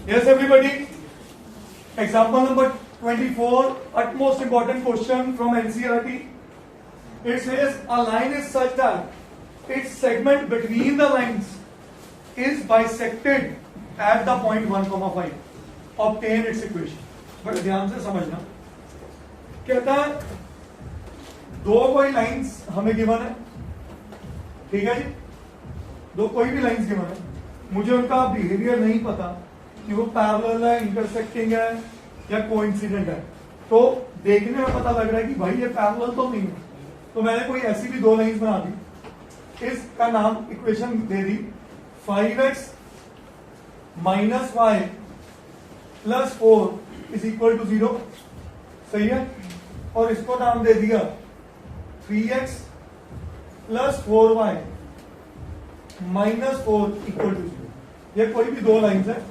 Yes, everybody. Example number 24, utmost important question from NCERT. It says a line is such that its segment between the lines is bisected at the point 1,5. Obtain its equation. बड़े ध्यान से समझना. कहता है दो कोई lines हमें given है, ठीक है जी, दो कोई भी लाइंस गिवन है, मुझे उनका बिहेवियर नहीं पता कि वो पैरेलल है, इंटरसेक्टिंग है या कोइंसिडेंट है. तो देखने में पता लग रहा है कि भाई ये पैरेलल तो नहीं है, तो मैंने कोई ऐसी भी दो लाइंस बना दी, इसका नाम इक्वेशन दे दी 5x minus Y plus 4 is equal to 0. सही है. और इसको नाम दे दिया 3x plus 4y minus 4 equal to 0. ये कोई भी दो लाइंस है,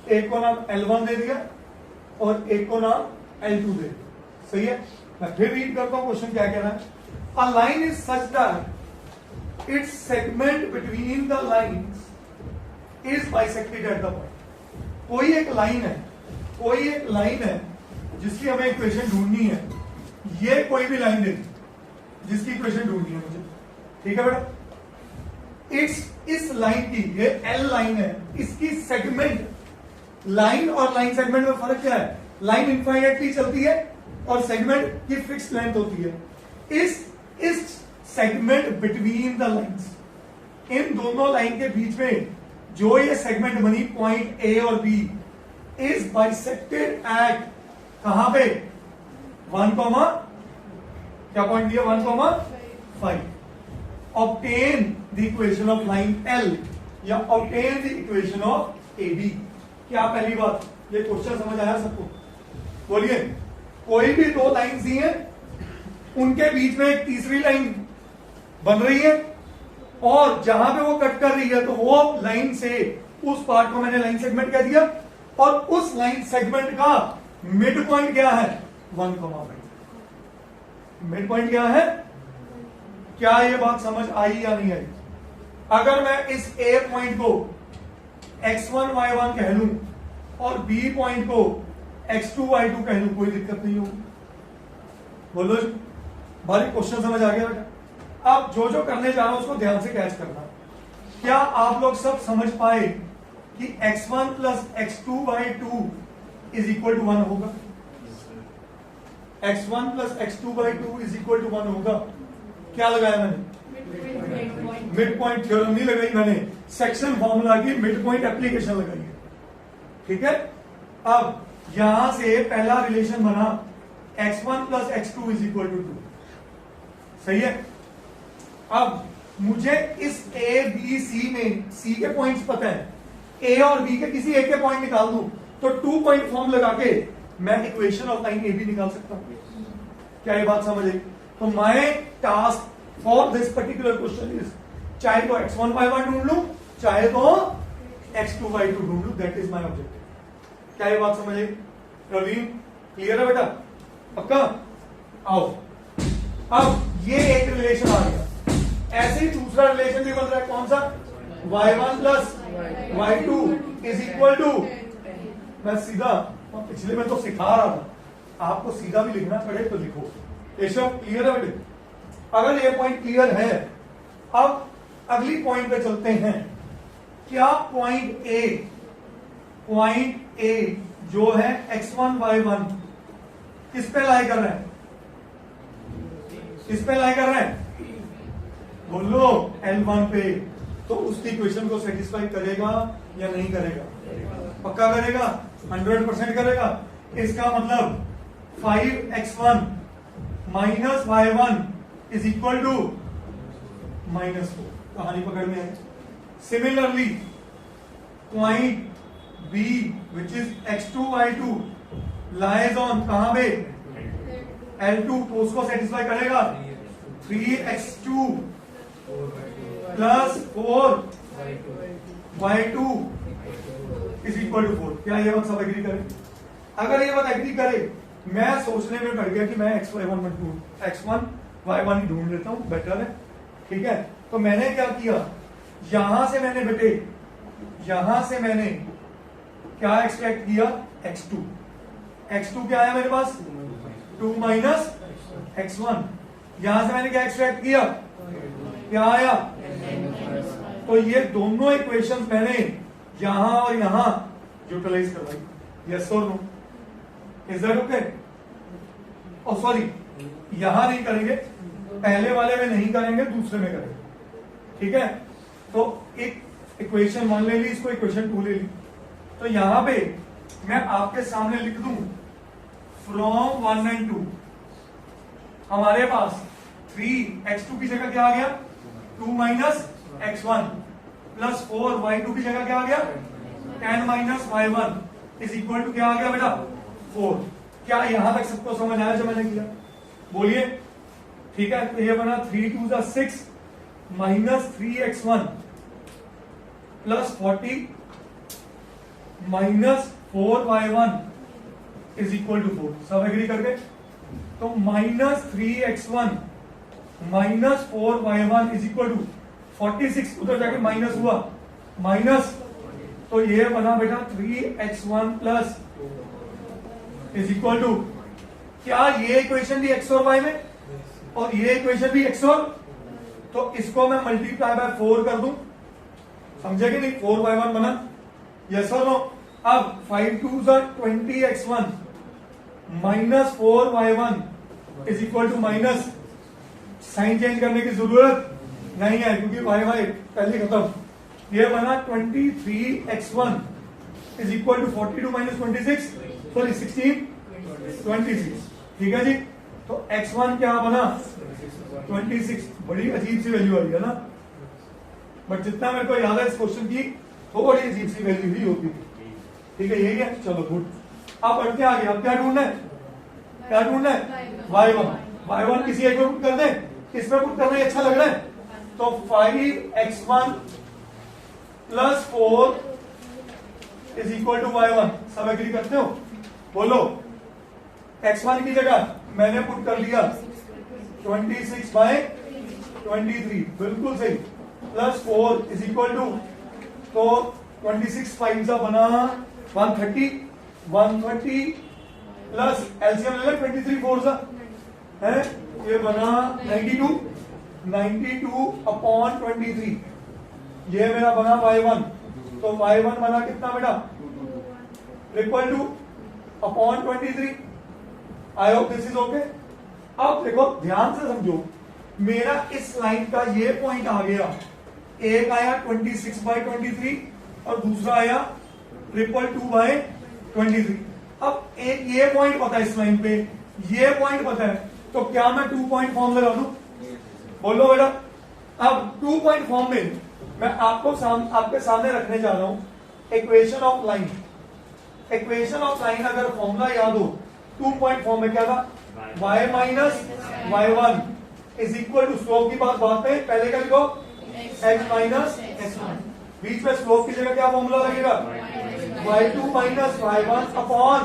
एक को नाम L1 दे दिया और एक को नाम L2 दे दिया. सही है. मैं फिर रीड करता हूं क्वेश्चन क्या कह रहा है. A line is such that its segment between the lines is bisected at the point. कोई एक लाइन है जिसकी हमें इक्वेशन ढूंढनी है. ये कोई भी लाइन दे दी जिसकी इक्वेशन ढूंढनी है मुझे, ठीक है बेटा. इस लाइन की, ये L लाइन है, इसकी सेगमेंट, लाइन और लाइन सेगमेंट में फर्क क्या है. लाइन इनफाइनाइटली चलती है और सेगमेंट की फिक्स लेंथ होती है. इस सेगमेंट बिटवीन द लाइंस, इन दोनों लाइन के बीच में जो ये सेगमेंट बनी पॉइंट ए और बी इज बाइसेक्टेड एट कहां पे 1, क्या पॉइंट दिया 1,5. Obtain the equation of line L या obtain the equation of A B. क्या पहली बात, ये क्वेश्चन समझ आया सबको? बोलिए. कोई भी दो लाइन दी है, उनके बीच में एक तीसरी लाइन बन रही है और जहां पे वो कट कर रही है तो वो लाइन से उस पार्ट को मैंने लाइन सेगमेंट कह दिया और उस लाइन सेगमेंट का मिड पॉइंट क्या है 1,5. मिड पॉइंट क्या है? क्या ये बात समझ आई या नहीं आई? अगर मैं इस ए पॉइंट को x1 y1 कह लूं और बी पॉइंट को x2 y2 कह लूं, कोई दिक्कत नहीं होगी. बोलो जी. भारी क्वेश्चन समझ आ गया बेटा? आप जो जो करने जा रहा हूं उसको ध्यान से कैच करना. क्या आप लोग सब समझ पाए कि x1 plus x2 by 2 is equal to 1 होगा? x1 plus x2 by 2 is equal to 1 होगा. क्या लगाया मैंने? मिड पॉइंट थ्योरम नहीं लगाई मैंने, सेक्शन फॉर्मूला की मिड पॉइंट एप्लीकेशन लगाई है. ठीक है. अब यहां से पहला रिलेशन बना x1 plus x2 is equal to 2. सही है. अब मुझे इस ए बी सी में सी के पॉइंट्स पता है, ए और बी के किसी एक के पॉइंट निकाल दूं तो 2 पॉइंट फॉर्म लगा के मैं equation of line A B निकाल सकता हूं. क्या ये बात समझ आई? तो my task for this particular question is, चाहे तो x1 y1 ढूंढ लूं, चाहे तो x2 y2 ढूंढ लूं. That is my objective. क्या ये बात समझ आई? प्रवीण क्लियर है बेटा? पक्का? आओ. अब ये एक रिलेशन आ गया. ऐसे ही दूसरा रिलेशन भी बन रहा है. कौन सा? y1 plus y2 is equal to, मैं सीधा पिछले में तो सिखा रहा था, आपको सीधा भी लिखना पड़े तो लिखो. ये सब क्लियर है बेटे? अगर ये पॉइंट क्लियर है, अब अगली पॉइंट पे चलते हैं. क्या पॉइंट ए जो है x1 y1 किस पे लाई कर रहे हैं? किस पे लाई कर रहे हैं? बोलो. L1 पे. तो उसकी इक्वेशन को सेटिस्फाई करेगा या नहीं करेगा? पक्का करेगा. 100% करेगा. इसका मतलब 5x1 minus y1 is equal to -4. कहानी पकड़ में है. Similarly point B which is x2 y2 lies on कहां पे? L2. तो उसको सेटिस्फाई करेगा. 3x2 plus 4y2 is equal to 4. क्या ये बात सब एग्री करे? अगर ये बात एग्री करे, मैं सोचने में पड़ गया कि मैं x1 y1 ही ढूंढ लेता हूं, बेटर है. ठीक है. तो मैंने क्या किया, यहां से मैंने क्या एक्सट्रैक्ट किया, x2। x2 क्या आया मेरे पास, 2 माइनस x1। यहां से मैंने क्या एक्सट्रैक्ट किया, क्या आया, तो ये दोनों इक्वेशंस मैंने यहां और यहां यूटिलाइज करवाई। यस और no, is that okay? Oh sorry, यहां नहीं करेंगे, पहले वाले में नहीं करेंगे, दूसरे में करेंगे, ठीक है? तो एक इक्वेशन 1 ले ली, इसको इक्वेशन 2 ले ली। तो यहां पे मैं आपके सामने लिख दूं फ्रॉम 1 एंड 2 हमारे पास 3x2 की जगह क्या आ गया, 2 माइनस x1 प्लस 4y2 की जगह क्या आ गया, 10 minus y1 is equal to क्या आ गया बेटा, 4। क्या यहां तक सबको समझ आया जो मैंने किया, बोलिए? ठीक है, तो ये बना 3 2 जा 6 minus 3x1 plus 40 minus 4y1 is equal to 4। सब एग्री करके? तो minus 3x1 minus 4y1 is equal to 46, उधर जाके माइनस हुआ, माइनस, तो ये बना बेटा 3x1 plus is equal to, क्या ये इक्वेशन भी x और y में और ये इक्वेशन भी x और, तो इसको मैं मल्टीप्लाई बाय 4 कर दूं, समझे कि नहीं? 4y1 बना, यस और नो? अब 5 2 20x1 minus 4y1 is equal to minus, sign change करने की जरूरत नहीं है क्योंकि y पहले खत्म। ये बना 23x1 is equal to 42 minus 26, sorry 16 26, ठीक है जी? तो x1 क्या बना, 26। बड़ी अजीब सी वैल्यू आई है ना, बट जितना मेरे को याद है इस क्वेश्चन की थोड़ी अजीब सी वैल्यू ही होती थी, ठीक है? यही है, चलो गुड। अब बढ़ते आगे, अब क्या ढूंढना है, क्या ढूंढना है, y1 किसी एक में पुट कर दे, इसमें पुट करना ही अच्छा लग रहा है, तो 5x1 plus 4 is equal to y1। सब एग्री करते हो, बोलो? x1 की जगह मैंने पुट कर लिया 26 बाय 23, बिल्कुल सही, प्लस 4 इज इक्वल टू, तो 26 5 जा बना 130 प्लस एलसीएम ले ले 23 4 जा है, ये बना 92 अपॉन 23, ये मेरा बना y1। तो y1 बना कितना बेटा, equal two upon 23। I hope this is okay. अब देखो ध्यान से समझो, मेरा इस लाइन का ये पॉइंट आ गया, एक आया 26 बाय 23 और दूसरा आया 222 बाय 23। अब एक ये पॉइंट पता है इस लाइन पे, ये पॉइंट पता है, तो क्या मैं 2 पॉइंट फॉर्म लगा दूं, बोलो बेटा? अब 2 पॉइंट फॉर्म में मैं आपके सामने रखने जा रहा हूं equation of line. Equation of line अगर फॉर्मूला याद हो, 2 पॉइंट फॉर्म में क्या था, y minus y1 is equal to, slope की बात है, पहले का लिखो x माइनस x1, बीच में स्लोप की जगह क्या फॉर्मूला लगेगा, y2 माइनस y1 अपॉन।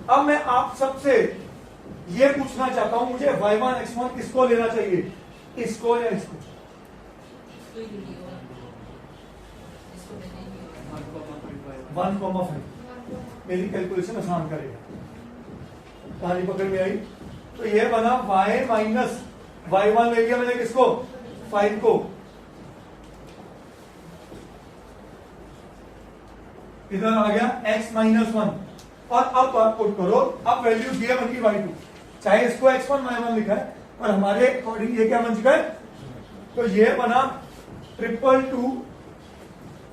अब मैं आप सबसे ये पूछना चाहता हूं, मुझे y1 x1 किसको लेना चाहिए, इसको या इसको? 1,5 मेरी कैलकुलेशन आसान करेगा। कहानी पकड़ में आई? तो ये बना y माइनस y1 ले लिया मैंने, किसको, 5 को, इधर आ गया x माइनस 1, और अब पुट करो, अब वैल्यू दिया बन गई y2, चाहे इसको x1 y1 लिखा है और हमारे अकॉर्डिंग ये क्या बन चुका है, तो ये बना 222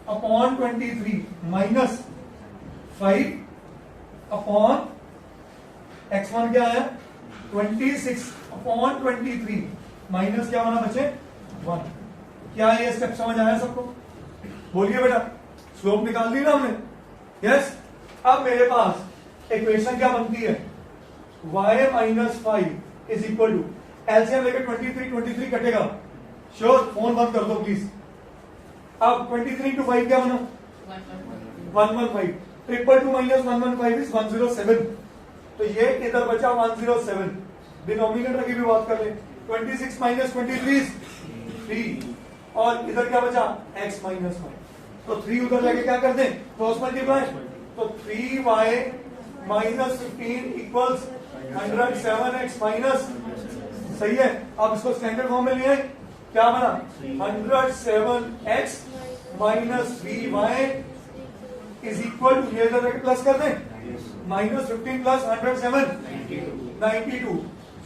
अपॉन 23 माइनस 5 अपॉन x1 क्या है 26 अपॉन 23 माइनस क्या बना बचे 1। क्या ये स्टेप समझ आया सबको? बोलिए बेटा, स्लोप निकाल दी ना हमने, यस। अब मेरे पास इक्वेशन क्या बनती है, y minus 5 is equal to, LCM लेके 23 कटेगा, श्योर, फोन बंद कर दो प्लीज। अब 23 इंटू 5 क्या बना 115, 222 माइनस 115 इज 107, तो ये इधर बचा 107, डिनोमिनेटर की भी बात कर ले, 26 माइनस 23 3, और इधर क्या बचा x माइनस 5, तो 3 उधर लेके क्या कर दें, क्रॉस मल्टीप्लाई। तो 3y minus 15 equals 107x minus, सही है। अब इसको स्टैंडर्ड फॉर्म में ले आए, क्या बना 107x minus vy is equal to, ये इधर प्लस कर दें, minus 15 plus 107 92।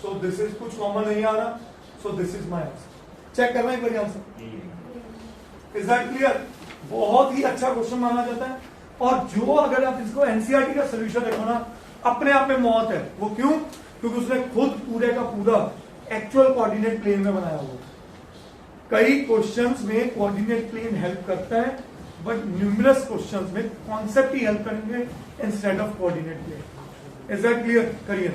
So this is, कुछ कॉमन नहीं आ रहा, so this is my answer. Check करना एक बार आंसर। Is that clear? बहुत ही अच्छा क्वेश्चन माना जाता है, और जो अगर आप इसको एनसीईआरटी का सोल्यूशन देखो ना, अपने आप में मौत है। वो क्यों? क्योंकि उसने खुद पूरे का पूरा एक्चुअल कोऑर्डिनेट प्लेन में बनाया हुआ। कई क्वेश्चंस में कोऑर्डिनेट प्लेन हेल्प करता है, बट न्यूमरस क्वेश्चंस में कॉन्सेप्ट ही हेल्प करेंगे instead of coordinate plane. Is that clear? करिए।